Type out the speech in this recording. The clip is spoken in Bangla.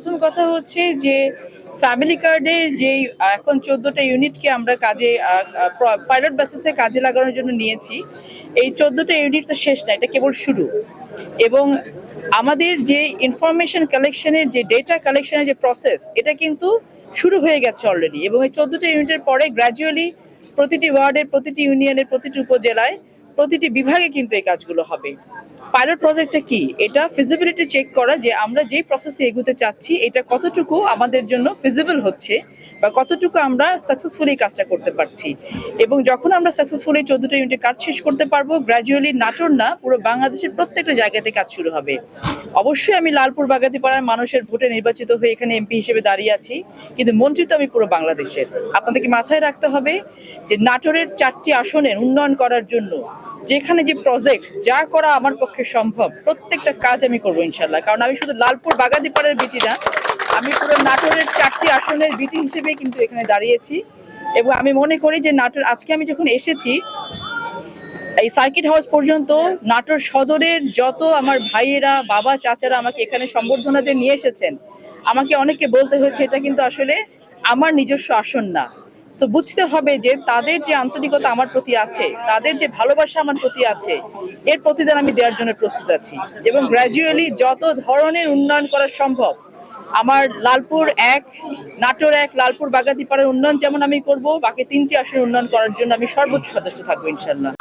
প্রথম কথা হচ্ছে যে ফ্যামিলি কার্ডের যেই এখন 14টা ইউনিটকে আমরা কাজে পাইলট বেসিসে কাজে লাগানোর জন্য নিয়েছি। এই 14টা ইউনিট তো শেষ না, এটা কেবল শুরু। এবং আমাদের যে ইনফরমেশন কালেকশনের যে ডেটা কালেকশনের যে প্রসেস, এটা কিন্তু শুরু হয়ে গেছে অলরেডি। এবং এই 14টা ইউনিটের পরে গ্র্যাজুয়ালি প্রতিটি ওয়ার্ডের, প্রতিটি ইউনিয়নের, প্রতিটি উপজেলায়, প্রতিটি বিভাগে কিন্তু এই কাজগুলো হবে। পাইলট প্রজেক্টটা কি? এটা ফিজিবিলিটি চেক করা যে আমরা যেই প্রসেসে এগোতে চাচ্ছি এটা কতটুকু আমাদের জন্য ফিজিবল হচ্ছে বা কতটুকু আমরা সাকসেসফুলি কাজটা করতে পারছি। এবং যখন আমরা সাকসেসফুলি 14টা ইউনিটের কাজ শেষ করতে পারবো, গ্র্যাজুয়ালি নাটোর না, পুরো বাংলাদেশের প্রত্যেকটা জায়গাতে কাজ শুরু হবে। অবশ্যই আমি লালপুর বাগাতিপাড়ার মানুষের ভোটে নির্বাচিত হয়ে এখানে এমপি হিসেবে দাঁড়িয়ে আছি, কিন্তু মন্ত্রী তো আমি পুরো বাংলাদেশের। আপনাদেরকে মাথায় রাখতে হবে যে নাটোরের 4টি আসনের উন্নয়ন করার জন্য যেখানে যে প্রজেক্ট যা করা আমার পক্ষে সম্ভব, প্রত্যেকটা কাজ আমি করবো ইনশাল্লাহ। কারণ আমি শুধু লালপুর বাগাতিপাড়ার বিটি না, আমি পুরো নাটোরের 4টি আসনের বিটি হিসেবে কিন্তু এখানে দাঁড়িয়েছি। এবং আমি মনে করি যে নাটোর, আজকে আমি যখন এসেছি এই সার্কিট হাউস পর্যন্ত, নাটোর সদরের যত আমার ভাইয়েরা, বাবা, চাচারা আমাকে এখানে সম্বর্ধনাতে নিয়ে এসেছেন, আমাকে অনেকে বলতে হয়েছে এটা কিন্তু আসলে আমার নিজস্ব আসন না। সো বুঝতে হবে যে তাদের যে আন্তরিকতা আমার প্রতি আছে, তাদের যে ভালোবাসা আমার প্রতি আছে, এর প্রতিদান আমি দেওয়ার জন্য প্রস্তুত আছি। এবং গ্র্যাজুয়ালি যত ধরনের উন্নয়ন করা সম্ভব, আমার লালপুর 1, নাটোর 1, লালপুর বাগাতিপাড়ার উন্নয়ন যেমন আমি করব, বাকি 3টি আসনের উন্নয়ন করার জন্য আমি সর্বোচ্চ সদস্য থাকবো ইনশাল্লাহ।